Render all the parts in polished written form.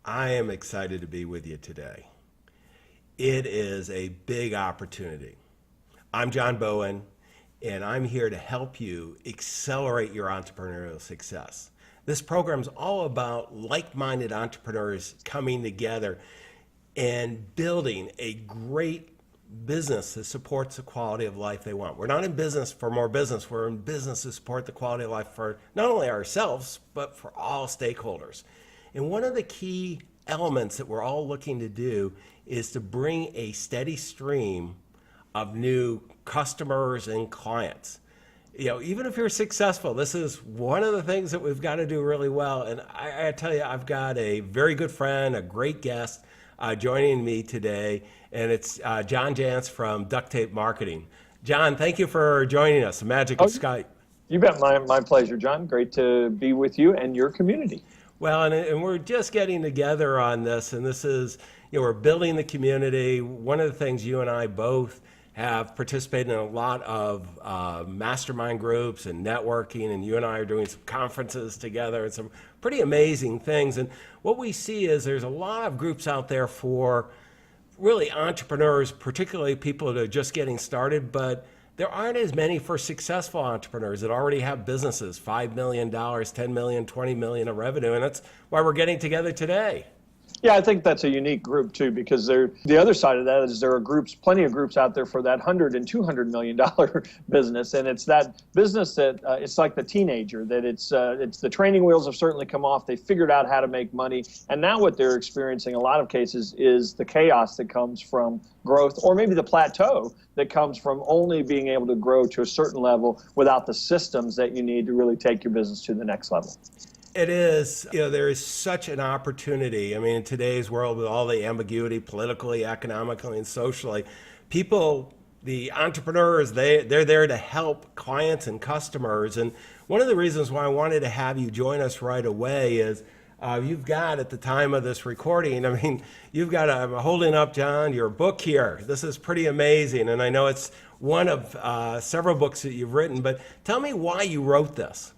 I am excited to be with you today. It is a big opportunity. I'm John Bowen, and I'm here to help you accelerate your entrepreneurial success. This program is all about like-minded entrepreneurs coming together and building a great business that supports the quality of life they want. We're not in business for more business. We're in business to support the quality of life for not only ourselves, but for all stakeholders. And one of the key elements that we're all looking to do is to bring a steady stream of new customers and clients. Even if you're successful, this is one of the things that we've got to do really well. And I tell you, I've got a very good friend, a great guest joining me today, and it's John Janstch from Duct Tape Marketing. John, thank you for joining us. The magic of Skype. You bet. My pleasure, John. Great to be with you and your community. Well, and we're just getting together on this, and this is, we're building the community. One of the things you and I both have participated in a lot of mastermind groups and networking, and you and I are doing some conferences together and some pretty amazing things. And what we see is there's a lot of groups out there for really entrepreneurs, particularly people that are just getting started, but there aren't as many for successful entrepreneurs that already have businesses, $5 million, $10 million, $20 million of revenue, and that's why we're getting together today. Yeah, I think that's a unique group too, because the other side of that is there are plenty of groups out there for that $100 and $200 million business, and it's that business that it's like the teenager that it's the training wheels have certainly come off. They figured out how to make money, and now what they're experiencing in a lot of cases is the chaos that comes from growth, or maybe the plateau that comes from only being able to grow to a certain level without the systems that you need to really take your business to the next level. It is, there is such an opportunity. I mean, in today's world with all the ambiguity, politically, economically, and socially, people, the entrepreneurs, they're there to help clients and customers. And one of the reasons why I wanted to have you join us right away is you've got, at the time of this recording, you've got, I'm holding up, John, your book here. This is pretty amazing. And I know it's one of several books that you've written, but tell me why you wrote this.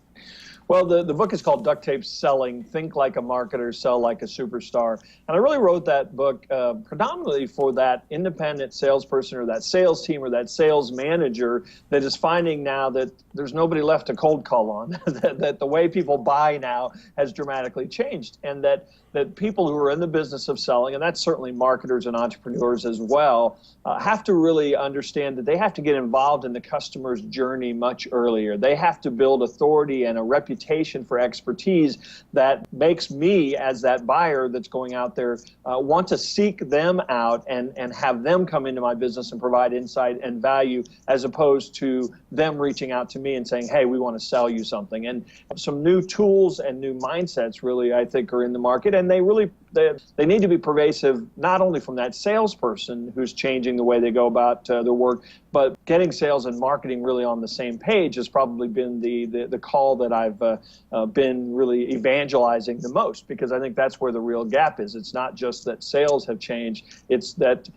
Well, the book is called Duct Tape Selling, Think Like a Marketer, Sell Like a Superstar. And I really wrote that book predominantly for that independent salesperson or that sales team or that sales manager that is finding now that there's nobody left to cold call on, that the way people buy now has dramatically changed, and that people who are in the business of selling, and that's certainly marketers and entrepreneurs as well, have to really understand that they have to get involved in the customer's journey much earlier. They have to build authority and a reputation for expertise that makes me, as that buyer that's going out there, want to seek them out and have them come into my business and provide insight and value, as opposed to them reaching out to me and saying, hey, we want to sell you something. And some new tools and new mindsets really, I think, are in the market, and they need to be pervasive, not only from that salesperson who's changing the way they go about their work, but getting sales and marketing really on the same page has probably been the call that I've been really evangelizing the most, because I think that's where the real gap is. It's not just that sales have changed, it's that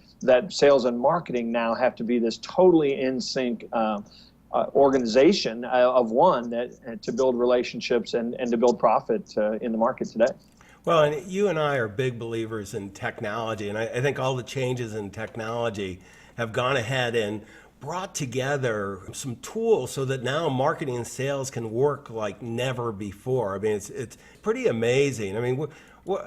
sales and marketing now have to be this totally in sync organization of one that to build relationships and to build profit in the market today. Well, and you and I are big believers in technology, and I think all the changes in technology have gone ahead and brought together some tools so that now marketing and sales can work like never before. I mean, it's pretty amazing. I mean,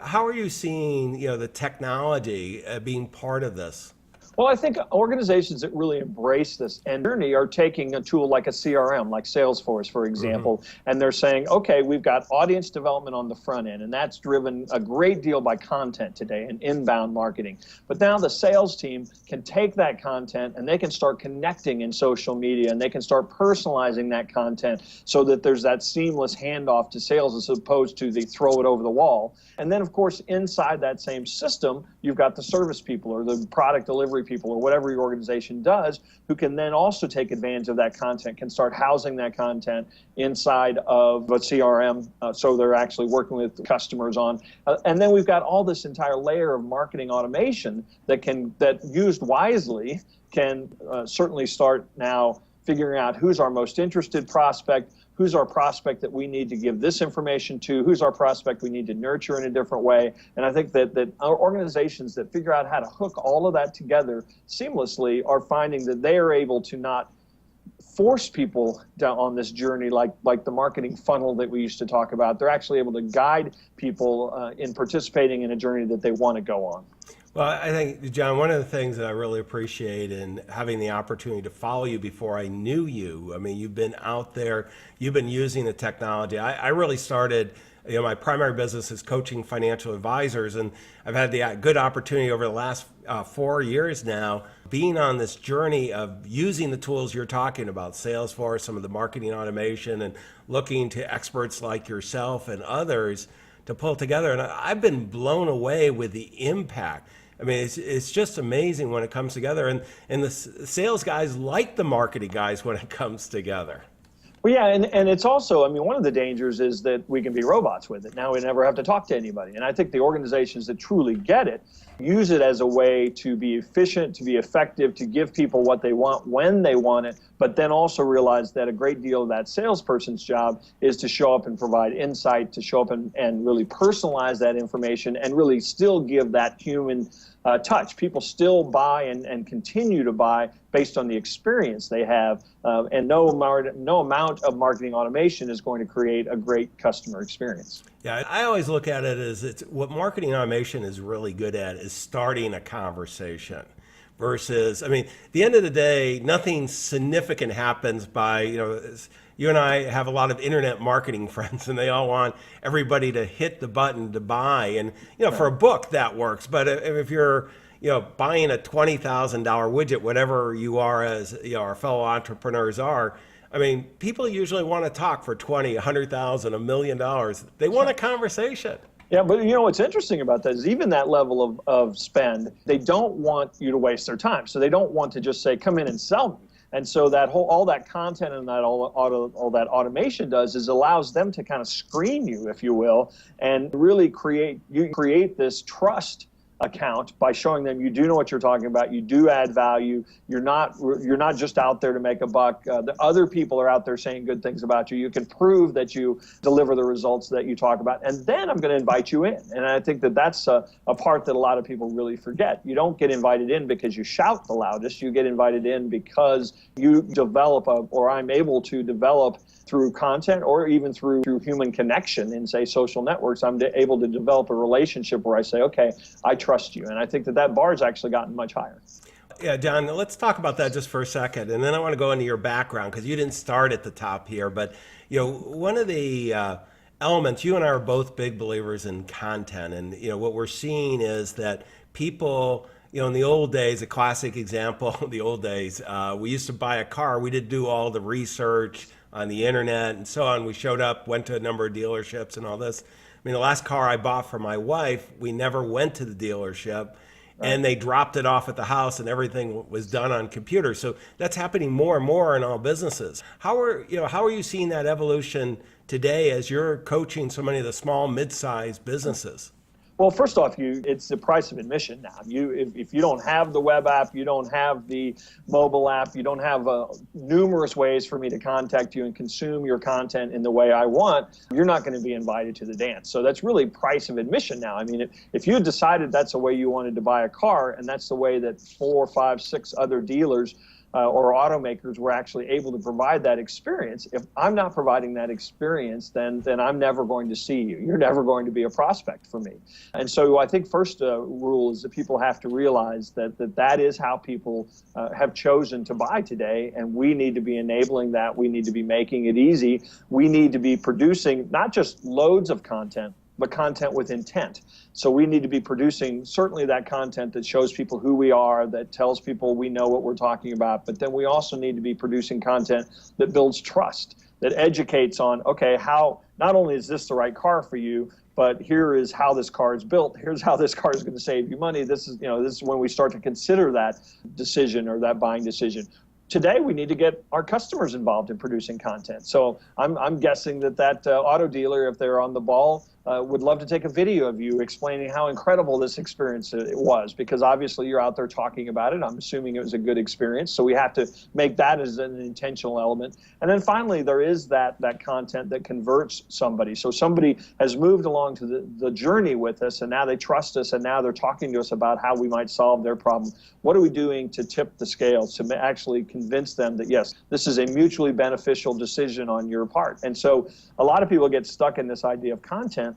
how are you seeing the technology being part of this? Well, I think organizations that really embrace this and journey are taking a tool like a CRM, like Salesforce, for example, and they're saying, okay, we've got audience development on the front end, and that's driven a great deal by content today and inbound marketing. But now the sales team can take that content and they can start connecting in social media, and they can start personalizing that content so that there's that seamless handoff to sales as opposed to the throw it over the wall. And then, of course, inside that same system, you've got the service people or the product delivery people or whatever your organization does, who can then also take advantage of that content, can start housing that content inside of a CRM, so they're actually working with customers on. And then we've got all this entire layer of marketing automation that used wisely can certainly start now figuring out who's our most interested prospect, who's our prospect that we need to give this information to, who's our prospect we need to nurture in a different way. And I think that our organizations that figure out how to hook all of that together seamlessly are finding that they are able to not force people down on this journey like the marketing funnel that we used to talk about. They're actually able to guide people in participating in a journey that they want to go on. Well, I think, John, one of the things that I really appreciate in having the opportunity to follow you before I knew you, I mean, you've been out there, you've been using the technology. I really started, my primary business is coaching financial advisors, and I've had the good opportunity over the last 4 years now, being on this journey of using the tools you're talking about, Salesforce, some of the marketing automation, and looking to experts like yourself and others to pull together. And I've been blown away with the impact. I mean, it's just amazing when it comes together. And the sales guys like the marketing guys when it comes together. Well, yeah, and it's also, I mean, one of the dangers is that we can be robots with it. Now we never have to talk to anybody. And I think the organizations that truly get it use it as a way to be efficient, to be effective, to give people what they want when they want it, but then also realize that a great deal of that salesperson's job is to show up and provide insight, to show up and really personalize that information and really still give that human touch. People still buy and continue to buy based on the experience they have, and no amount of marketing automation is going to create a great customer experience. Yeah, I always look at it as what marketing automation is really good at is starting a conversation versus, I mean, at the end of the day, nothing significant happens by, you and I have a lot of internet marketing friends and they all want everybody to hit the button to buy. And, for a book that works. But if you're, buying a $20,000 widget, whatever you are as, our fellow entrepreneurs are, I mean, people usually want to talk for $20,000, $100,000, $1 million. They want a conversation. Yeah, but what's interesting about that is even that level of spend, they don't want you to waste their time. So they don't want to just say, come in and sell me. And so that all that content and that all that automation does is allows them to kind of screen you, if you will, and really create this trust account by showing them you do know what you're talking about, you do add value, you're not just out there to make a buck. The other people are out there saying good things about you. You can prove that you deliver the results that you talk about, and then I'm going to invite you in. And I think that that's a part that a lot of people really forget. You don't get invited in because you shout the loudest. You get invited in because you develop or I'm able to develop through content or even through human connection in, say, social networks. I'm able to develop a relationship where I say, okay, I trust you. And I think that bar has actually gotten much higher. Yeah, John, let's talk about that just for a second. And then I want to go into your background because you didn't start at the top here. But, one of the elements, you and I are both big believers in content. And, what we're seeing is that people, in the old days, a classic example, the old days, we used to buy a car. We did do all the research on the internet and so on. We showed up, went to a number of dealerships and all this. I mean, the last car I bought for my wife, we never went to the dealership. Right. And they dropped it off at the house and everything was done on computers. So that's happening more and more in all businesses. How are you seeing that evolution today as you're coaching so many of the small, mid-sized businesses? Well, first off, it's the price of admission now. If you don't have the web app, you don't have the mobile app, you don't have numerous ways for me to contact you and consume your content in the way I want, you're not going to be invited to the dance. So that's really price of admission now. I mean, if you had decided that's the way you wanted to buy a car and that's the way that 4, 5, 6 other dealers or automakers were actually able to provide that experience. If I'm not providing that experience, then I'm never going to see you. You're never going to be a prospect for me. And so I think first rule is that people have to realize that is how people have chosen to buy today, and we need to be enabling that. We need to be making it easy. We need to be producing not just loads of content, but content with intent. So we need to be producing certainly that content that shows people who we are, that tells people we know what we're talking about, but then we also need to be producing content that builds trust, that educates on, okay, how not only is this the right car for you, but here is how this car is built. Here's how this car is going to save you money. This is when we start to consider that decision or that buying decision. Today, we need to get our customers involved in producing content. So I'm guessing that auto dealer, if they're on the ball, would love to take a video of you explaining how incredible this experience it was, because obviously you're out there talking about it. I'm assuming it was a good experience, so we have to make that as an intentional element. And then finally, there is that content that converts somebody. So somebody has moved along to the journey with us, and now they trust us, and now they're talking to us about how we might solve their problem. What are we doing to tip the scales, to actually convince them that, yes, this is a mutually beneficial decision on your part? And so a lot of people get stuck in this idea of content,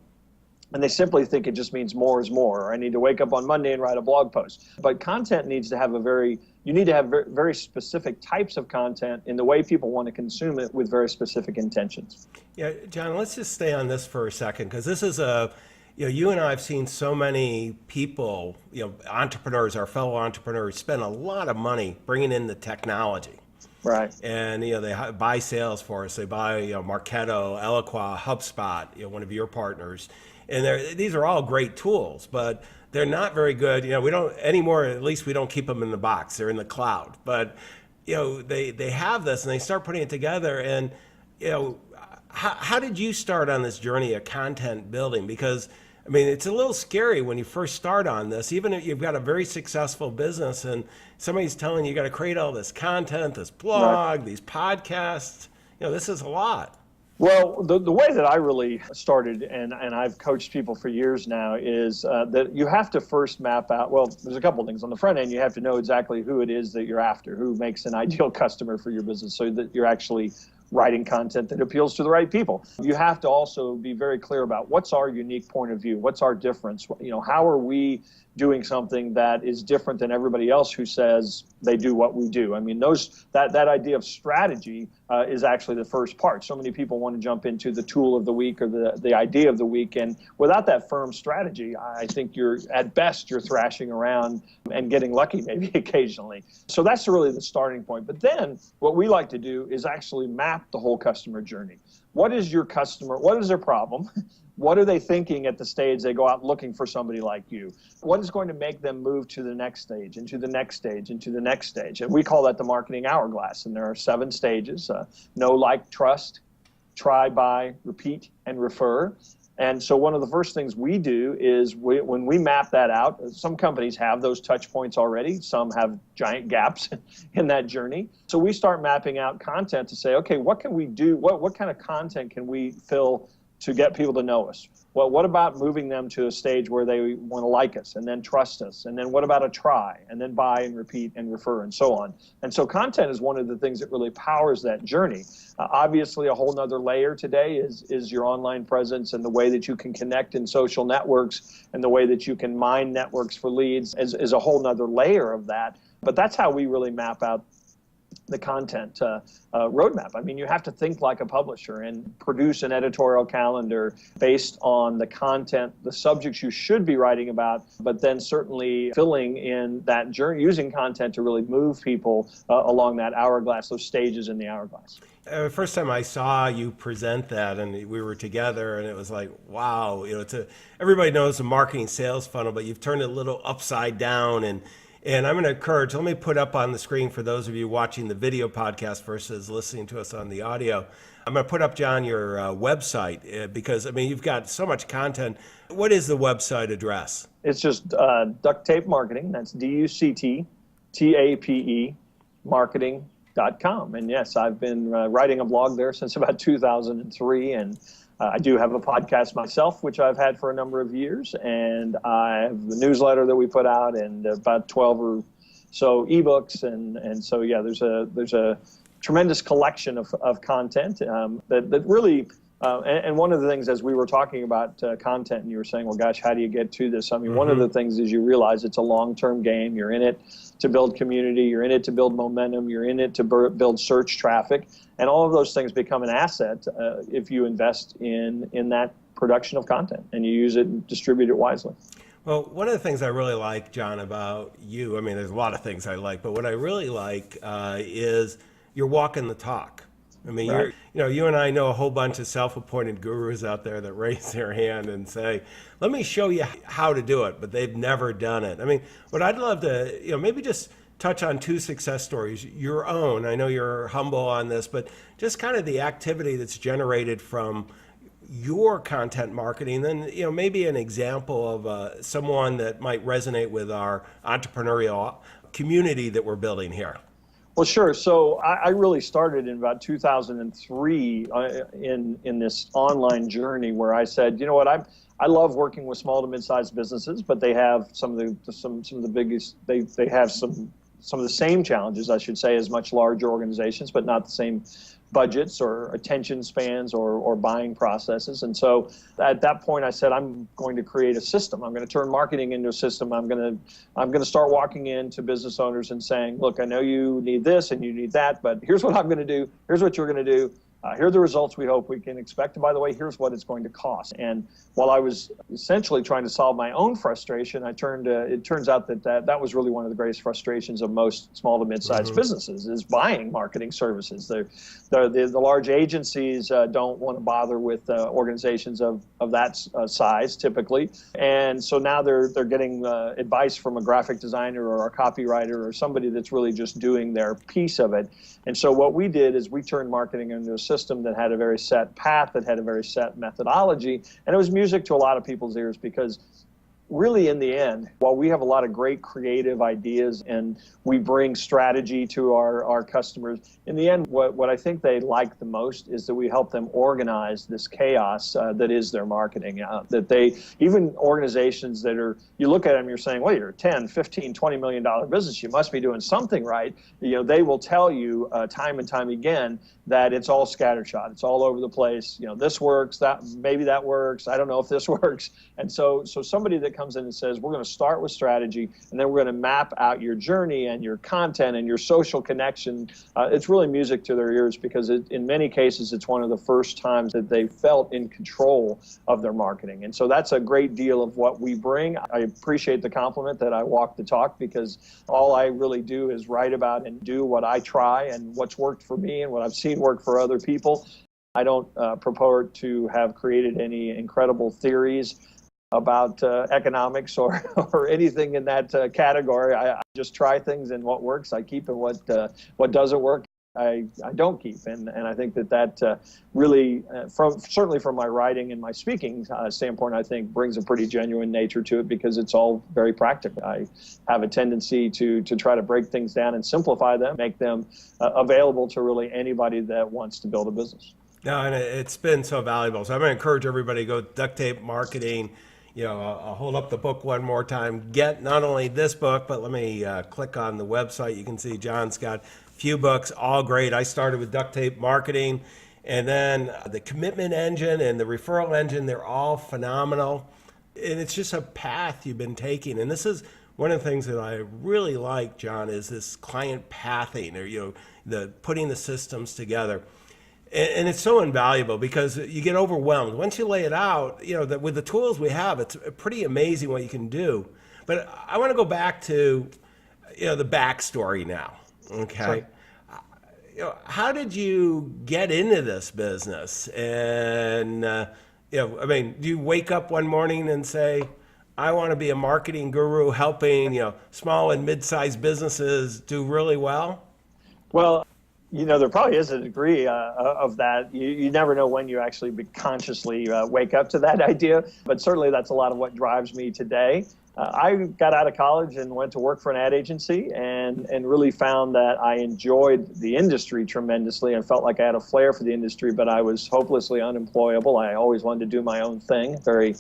and they simply think it just means more is more, or I need to wake up on Monday and write a blog post. But content needs to have you need to have very specific types of content in the way people want to consume it with very specific intentions. Yeah, John, let's just stay on this for a second, because this is you and I have seen so many people, entrepreneurs, our fellow entrepreneurs, spend a lot of money bringing in the technology. Right. And they buy Salesforce, they buy Marketo, Eloqua, HubSpot, one of your partners, and these are all great tools, but they're not very good. We don't anymore. At least we don't keep them in the box; they're in the cloud. But they have this, and they start putting it together. And how did you start on this journey of content building? Because it's a little scary when you first start on this, even if you've got a very successful business and somebody's telling you got to create all this content, this blog, these podcasts. This is a lot. Well, the way that I really started, and I've coached people for years now, is that you have to first map out, well, there's a couple of things. On the front end, you have to know exactly who it is that you're after, who makes an ideal customer for your business, so that you're actually writing content that appeals to the right people. You have to also be very clear about what's our unique point of view, what's our difference, how are we doing something that is different than everybody else who says they do what we do. That idea of strategy is actually the first part. So many people want to jump into the tool of the week or the idea of the week, and without that firm strategy, I think at best you're thrashing around and getting lucky maybe occasionally. So that's really the starting point. But then what we like to do is actually map the whole customer journey. What is your customer? What is their problem? What are they thinking at the stage they go out looking for somebody like you? What is going to make them move to the next stage, and to the next stage, and to the next stage? And we call that the marketing hourglass. And there are 7 stages: know, like, trust, try, buy, repeat, and refer. And so one of the first things we do is when we map that out, some companies have those touch points already. Some have giant gaps in that journey. So we start mapping out content to say, okay, what can we do? What kind of content can we fill to get people to know us? Well, what about moving them to a stage where they want to like us and then trust us? And then what about a try, and then buy and repeat and refer and so on? And so content is one of the things that really powers that journey. Obviously, a whole nother layer today is your online presence, and the way that you can connect in social networks, and the way that you can mine networks for leads is a whole nother layer of that. But that's how we really map out the content roadmap. You have to think like a publisher and produce an editorial calendar based on the content, the subjects you should be writing about, but then certainly filling in that journey, using content to really move people along that hourglass, those stages in the hourglass. First time I saw you present that, and we were together, and it was like, wow, everybody knows the marketing sales funnel, but you've turned it a little upside down. And I'm going to encourage, let me put up on the screen for those of you watching the video podcast versus listening to us on the audio. I'm going to put up, John, your website, because, you've got so much content. What is the website address? It's just Duct Tape Marketing. That's DUCTTAPE marketing.com. And yes, I've been writing a blog there since about 2003, and I do have a podcast myself, which I've had for a number of years, and I have the newsletter that we put out, and about 12 or so ebooks, and so yeah, there's a tremendous collection of content that really. And one of the things, as we were talking about content, and you were saying, well, gosh, how do you get to this? One of the things is you realize it's a long-term game. You're in it to build community. You're in it to build momentum. You're in it to build search traffic. And all of those things become an asset if you invest in that production of content and you use it and distribute it wisely. Well, one of the things I really like, John, about you, there's a lot of things I like, but what I really like is you're walking the talk. Right. You and I know a whole bunch of self-appointed gurus out there that raise their hand and say, let me show you how to do it, but they've never done it. What I'd love to, maybe just touch on 2 success stories, your own. I know you're humble on this, but just kind of the activity that's generated from your content marketing, then maybe an example of someone that might resonate with our entrepreneurial community that we're building here. Well, sure. So I really started in about 2003 in this online journey where I said, you know what, I love working with small to mid-sized businesses, but they have some of the biggest. They have some of the same challenges, I should say, as much larger organizations, but not the same budgets or attention spans or buying processes. And so at that point I said, I'm going to create a system. I'm going to turn marketing into a system. I'm going to start walking into business owners and saying, look, I know you need this and you need that, but here's what I'm going to do. Here's what you're going to do. Here are the results we hope we can expect. And by the way, here's what it's going to cost. And while I was essentially trying to solve my own frustration, it turns out that was really one of the greatest frustrations of most small to mid-sized businesses is buying marketing services. The large agencies don't want to bother with organizations of that size typically. And so now they're getting advice from a graphic designer or a copywriter or somebody that's really just doing their piece of it. And so what we did is we turned marketing into a system that had a very set path, that had a very set methodology, and it was music to a lot of people's ears because really in the end, while we have a lot of great creative ideas and we bring strategy to our customers, in the end, what I think they like the most is that we help them organize this chaos that is their marketing. Even organizations that you look at them, you're saying, well, you're a 10, 15, $20 million business, you must be doing something right. They will tell you time and time again that it's all scattershot. It's all over the place. This works, maybe that works. I don't know if this works. And so somebody that comes in and says, we're going to start with strategy, and then we're going to map out your journey and your content and your social connection. It's really music to their ears because in many cases, it's one of the first times that they felt in control of their marketing. And so that's a great deal of what we bring. I appreciate the compliment that I walk the talk because all I really do is write about and do what I try and what's worked for me and what I've seen work for other people. I don't purport to have created any incredible theories about economics or anything in that category. I just try things, and what works I keep, and what doesn't work I don't keep. And I think that really, certainly from my writing and my speaking standpoint, I think brings a pretty genuine nature to it because it's all very practical. I have a tendency to try to break things down and simplify them, make them available to really anybody that wants to build a business. No, and it's been so valuable. So I'm going to encourage everybody to go Duct Tape Marketing. I'll hold up the book one more time. Get not only this book, but let me click on the website. You can see John's got a few books, all great. I started with Duct Tape Marketing, and then the Commitment Engine and the Referral Engine, they're all phenomenal. And it's just a path you've been taking. And this is one of the things that I really like, John, is this client pathing, or the putting the systems together. And it's so invaluable because you get overwhelmed. Once you lay it out, that with the tools we have, it's pretty amazing what you can do. But I want to go back to, the backstory now. Okay. Sure. How did you get into this business? And, do you wake up one morning and say, I want to be a marketing guru helping, small and mid-sized businesses do really well? Well, there probably is a degree of that. You never know when you actually consciously wake up to that idea, but certainly that's a lot of what drives me today. I got out of college and went to work for an ad agency and really found that I enjoyed the industry tremendously and felt like I had a flair for the industry, but I was hopelessly unemployable. I always wanted to do my own thing, very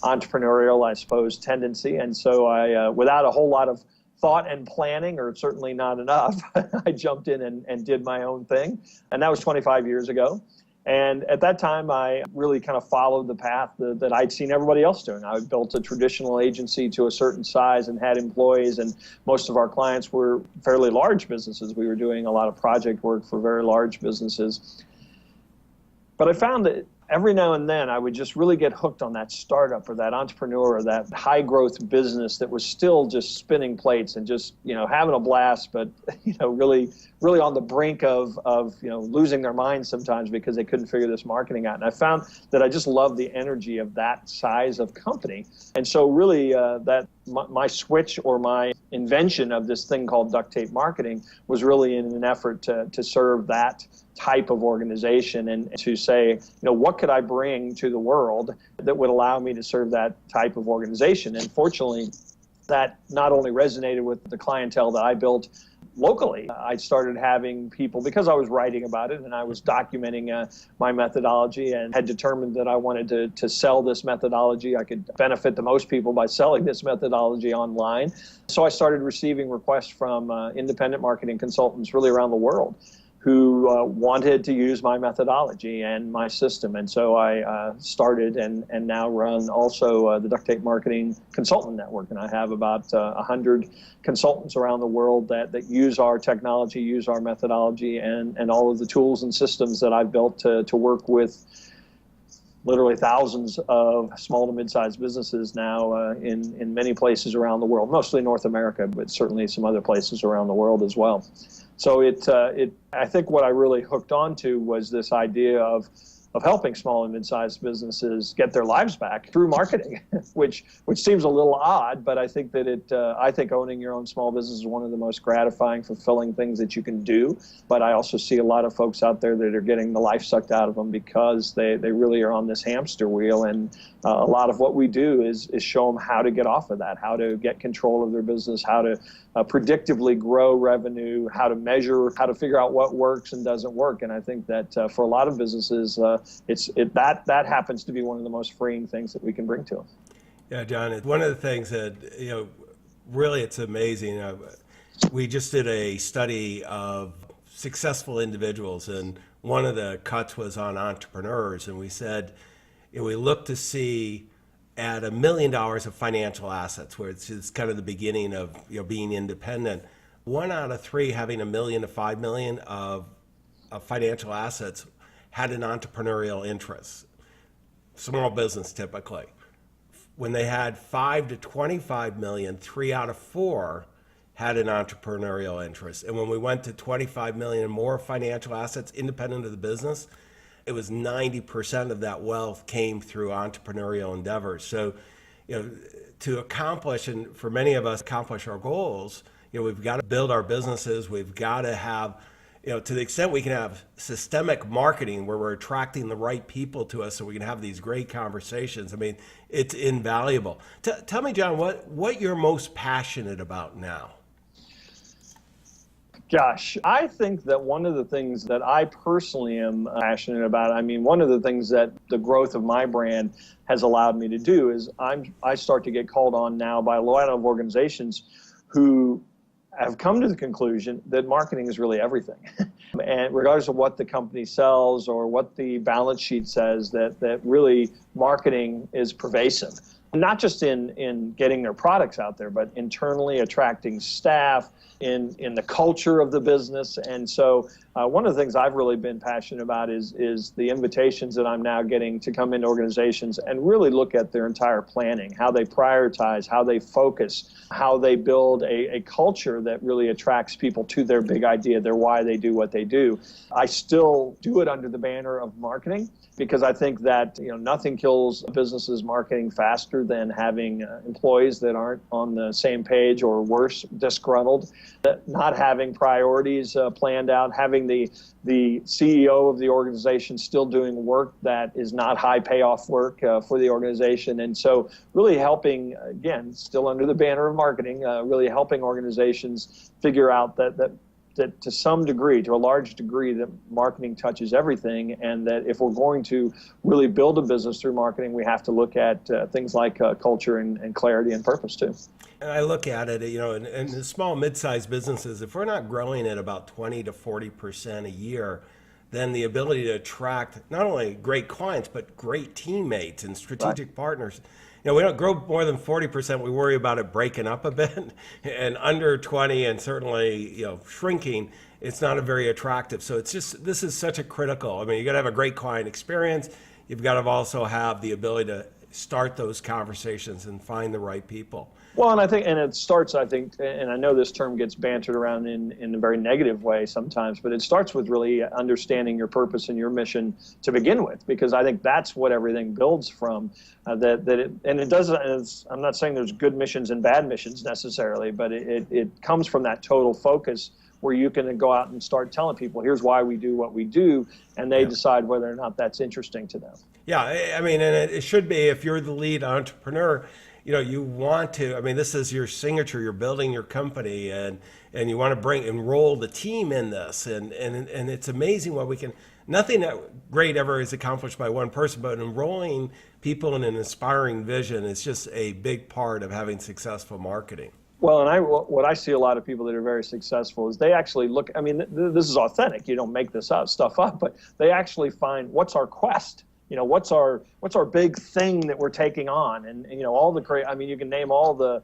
entrepreneurial, I suppose, tendency. And so I, without a whole lot of thought and planning, or certainly not enough, I jumped in and did my own thing. And that was 25 years ago. And at that time, I really kind of followed the path that I'd seen everybody else doing. I built a traditional agency to a certain size and had employees, and most of our clients were fairly large businesses. We were doing a lot of project work for very large businesses. But I found that every now and then I would just really get hooked on that startup or that entrepreneur or that high growth business that was still just spinning plates and just, having a blast, but, really on the brink of losing their minds sometimes because they couldn't figure this marketing out. And I found that I just loved the energy of that size of company. And so really my switch or my invention of this thing called duct tape marketing was really in an effort to serve that type of organization and to say, what could I bring to the world that would allow me to serve that type of organization? And fortunately, that not only resonated with the clientele that I built locally. I started having people, because I was writing about it and I was documenting my methodology and had determined that I wanted to sell this methodology. I could benefit the most people by selling this methodology online. So I started receiving requests from independent marketing consultants really around the world who wanted to use my methodology and my system. And so I started and now run also the Duct Tape Marketing Consultant Network. And I have about 100 consultants around the world that use our technology, use our methodology, and all of the tools and systems that I've built to work with literally thousands of small to mid-sized businesses now in many places around the world, mostly North America, but certainly some other places around the world as well. So I think what I really hooked onto was this idea of helping small and mid-sized businesses get their lives back through marketing, which seems a little odd, but I think that I think owning your own small business is one of the most gratifying, fulfilling things that you can do. But I also see a lot of folks out there that are getting the life sucked out of them because they really are on this hamster wheel. And a lot of what we do is show them how to get off of that, how to get control of their business, how to predictively grow revenue, how to measure, how to figure out what works and doesn't work. And I think that for a lot of businesses, that happens to be one of the most freeing things that we can bring to them. Yeah, John, one of the things that, really it's amazing. We just did a study of successful individuals, and one of the cuts was on entrepreneurs. And we said, we looked to see at $1 million of financial assets, where it's kind of the beginning of being independent. 1 out of 3 having $1 million to $5 million of financial assets had an entrepreneurial interest. Small business typically. When they had 5 to 25 million, 3 out of 4 had an entrepreneurial interest. And when we went to 25 million and more financial assets independent of the business, it was 90% of that wealth came through entrepreneurial endeavors. So, to accomplish, and for many of us accomplish our goals, we've got to build our businesses. We've got to have, to the extent we can have systemic marketing where we're attracting the right people to us so we can have these great conversations. I mean, it's invaluable. Tell me, John, what you're most passionate about now? Gosh, I think that one of the things that I personally am passionate about, one of the things that the growth of my brand has allowed me to do is I start to get called on now by a lot of organizations who have come to the conclusion that marketing is really everything. And regardless of what the company sells or what the balance sheet says, that really marketing is pervasive. Not just in getting their products out there, but internally attracting staff, in the culture of the business. And so one of the things I've really been passionate about is the invitations that I'm now getting to come into organizations and really look at their entire planning, how they prioritize, how they focus, how they build a culture that really attracts people to their big idea, their why they do what they do. I still do it under the banner of marketing, because I think that nothing kills a business's marketing faster than having employees that aren't on the same page, or worse, disgruntled, not having priorities planned out, having the CEO of the organization still doing work that is not high payoff work for the organization. And so really helping, again, still under the banner of marketing, really helping organizations figure out that to some degree, to a large degree, that marketing touches everything, and that if we're going to really build a business through marketing, we have to look at things like culture and clarity and purpose too. And I look at it, in the small, mid-sized businesses, if we're not growing at about 20 to 40% a year, then the ability to attract not only great clients, but great teammates and strategic partners. We don't grow more than 40%. We worry about it breaking up a bit, and under 20 and certainly, shrinking, it's not a very attractive. So this is such a critical, you got to have a great client experience. You've got to also have the ability to start those conversations and find the right people. Well, and I think, and it starts, I think, and I know this term gets bantered around in a very negative way sometimes, but it starts with really understanding your purpose and your mission to begin with, because I think that's what everything builds from. And it doesn't. I'm not saying there's good missions and bad missions necessarily, but it comes from that total focus where you can go out and start telling people, here's why we do what we do, and they decide whether or not that's interesting to them. Yeah, I mean, and it should be, if you're the lead entrepreneur, you want to, I mean, this is your signature, you're building your company, and you want to enroll the team in this. And it's amazing what we can, nothing that great ever is accomplished by one person, but enrolling people in an inspiring vision is just a big part of having successful marketing. Well, and what I see a lot of people that are very successful is they actually look, I mean, this is authentic. You don't make this stuff up, but they actually find, what's our quest? What's our big thing that we're taking on? And all the great, I mean, you can name all the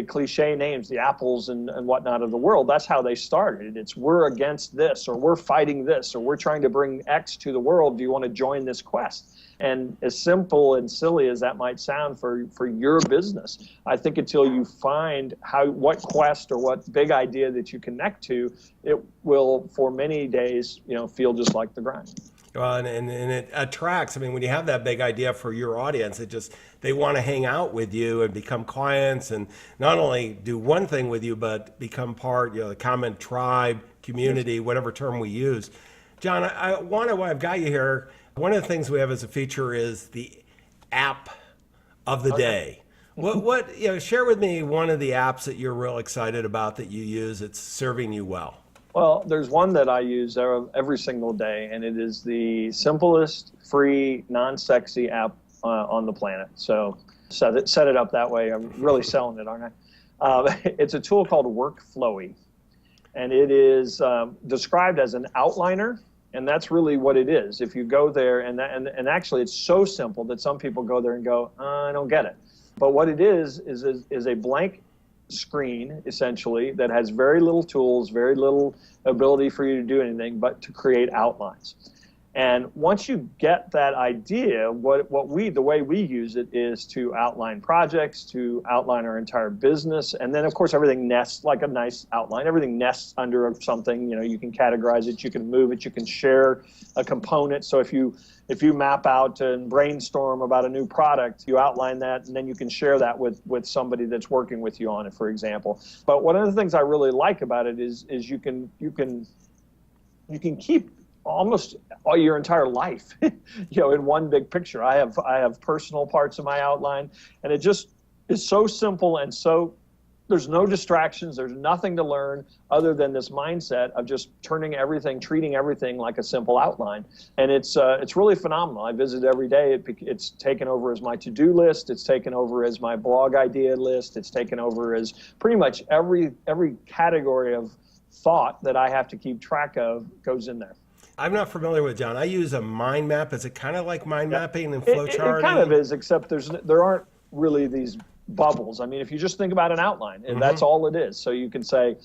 cliche names, the Apples and whatnot of the world. That's how they started. It's, we're against this, or we're fighting this, or we're trying to bring X to the world. Do you want to join this quest? And as simple and silly as that might sound for your business, I think until you find what quest or what big idea that you connect to, it will, for many days, feel just like the grind. Well, and it attracts. I mean, when you have that big idea for your audience, they want to hang out with you and become clients, and not only do one thing with you, but become part, the common tribe, community, whatever term we use. John, I've got you here. One of the things we have as a feature is the app of the day. What share with me one of the apps that you're real excited about that you use that's serving you well. Well, there's one that I use every single day, and it is the simplest, free, non-sexy app on the planet. So set it up that way. I'm really selling it, aren't I? It's a tool called Workflowy, and it is described as an outliner, and that's really what it is. If you go there, and actually it's so simple that some people go there and go, I don't get it. But what it is a blank screen, essentially, that has very little tools, very little ability for you to do anything but to create outlines. And once you get that idea, the way we use it is to outline projects, to outline our entire business, and then of course everything nests like a nice outline. Everything nests under something. You can categorize it, you can move it, you can share a component. So if you map out and brainstorm about a new product, you outline that, and then you can share that with somebody that's working with you on it, for example. But one of the things I really like about it is you can keep almost all your entire life, in one big picture. I have personal parts of my outline, and it just is so simple, and so there's no distractions. There's nothing to learn other than this mindset of just treating everything like a simple outline. And it's really phenomenal. I visit every day. It's taken over as my to-do list. It's taken over as my blog idea list. It's taken over as pretty much every category of thought that I have to keep track of goes in there. I'm not familiar with John. I use a mind map. Is it kind of like mind mapping and flowcharting? It kind of is, except there aren't really these bubbles. I mean, if you just think about an outline, and that's all it is. So you can say,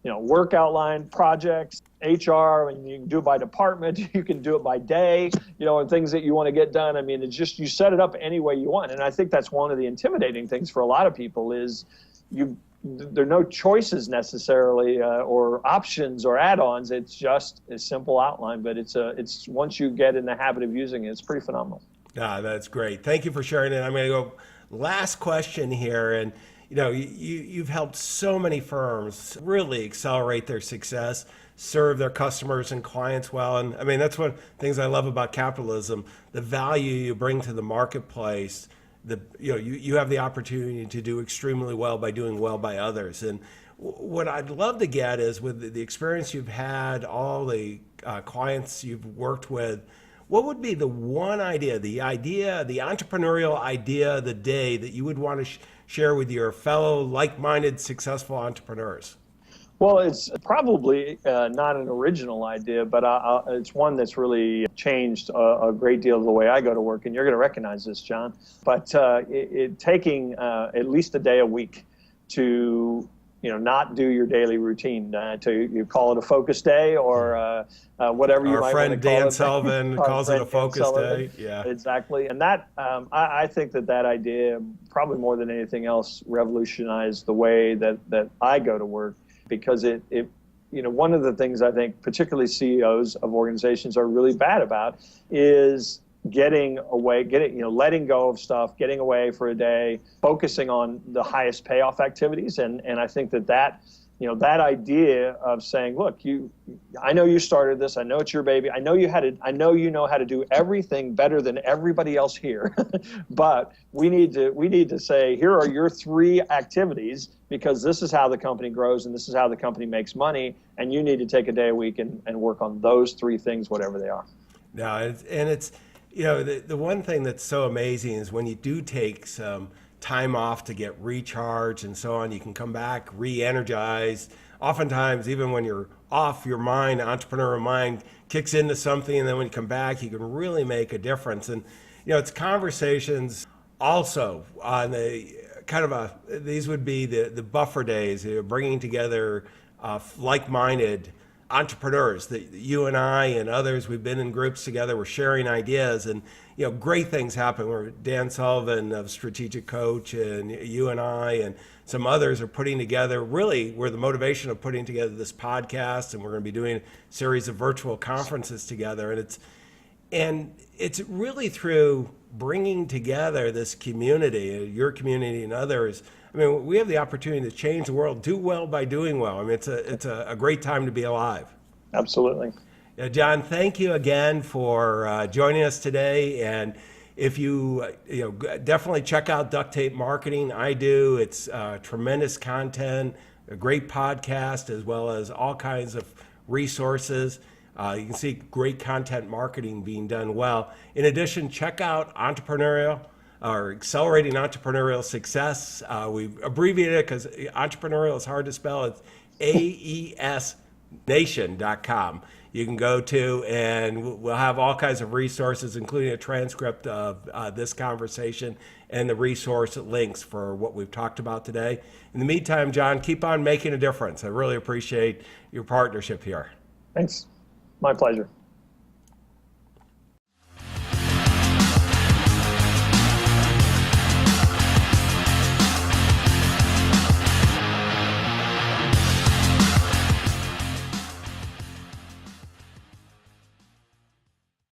work outline, projects, HR, and you can do it by department. You can do it by day, and things that you want to get done. I mean, it's just, you set it up any way you want. And I think that's one of the intimidating things for a lot of people is there are no choices necessarily or options or add-ons. It's just a simple outline, but it's once you get in the habit of using it, it's pretty phenomenal. That's great. Thank you for sharing it. I'm going to go last question here. And you've helped so many firms really accelerate their success, serve their customers and clients well. And I mean, that's one of the things I love about capitalism, the value you bring to the marketplace. You have the opportunity to do extremely well by doing well by others. And what I'd love to get is, with the experience you've had, all the clients you've worked with, what would be the one idea, the entrepreneurial idea of the day that you would want to share with your fellow like-minded successful entrepreneurs? Well, it's probably not an original idea, but it's one that's really changed a great deal of the way I go to work, and you're going to recognize this, John. But taking at least a day a week to not do your daily routine. You call it a focus day or whatever you Our might want to friend call Dan it. Sullivan Our calls it a friend Dan focus Sullivan. day. Yeah, Exactly. And that I think that idea, probably more than anything else, revolutionized the way that I go to work, because it one of the things I think particularly CEOs of organizations are really bad about is getting away, letting go of stuff, getting away for a day, focusing on the highest payoff activities. And I think that idea of saying, look, I know you started this, I know it's your baby, I know you know how to do everything better than everybody else here, but we need to say, here are your 3 activities, because this is how the company grows and this is how the company makes money, and you need to take a day a week and work on those 3 things, whatever they are. no, it's the one thing that's so amazing is when you do take some time off to get recharged and so on, you can come back re-energized. Oftentimes, even when you're off, your mind, entrepreneurial mind, kicks into something, and then when you come back, you can really make a difference. And it's conversations also on the these would be the buffer days, bringing together like-minded entrepreneurs that you and I and others, we've been in groups together, we're sharing ideas, and great things happen where Dan Sullivan of Strategic Coach and you and I and some others are putting together, really we're the motivation of putting together this podcast, and we're going to be doing a series of virtual conferences together, and it's really through bringing together this community, your community and others. I mean, we have the opportunity to change the world, do well by doing well. I mean, it's a great time to be alive. Absolutely. John, thank you again for joining us today. And if you definitely check out Duct Tape Marketing. I do. It's tremendous content, a great podcast, as well as all kinds of resources. You can see great content marketing being done well. In addition, check out Accelerating Entrepreneurial Success. We've abbreviated it because entrepreneurial is hard to spell. It's AESnation.com. You can go to, and we'll have all kinds of resources, including a transcript of this conversation and the resource links for what we've talked about today. In the meantime, John, keep on making a difference. I really appreciate your partnership here. Thanks. My pleasure.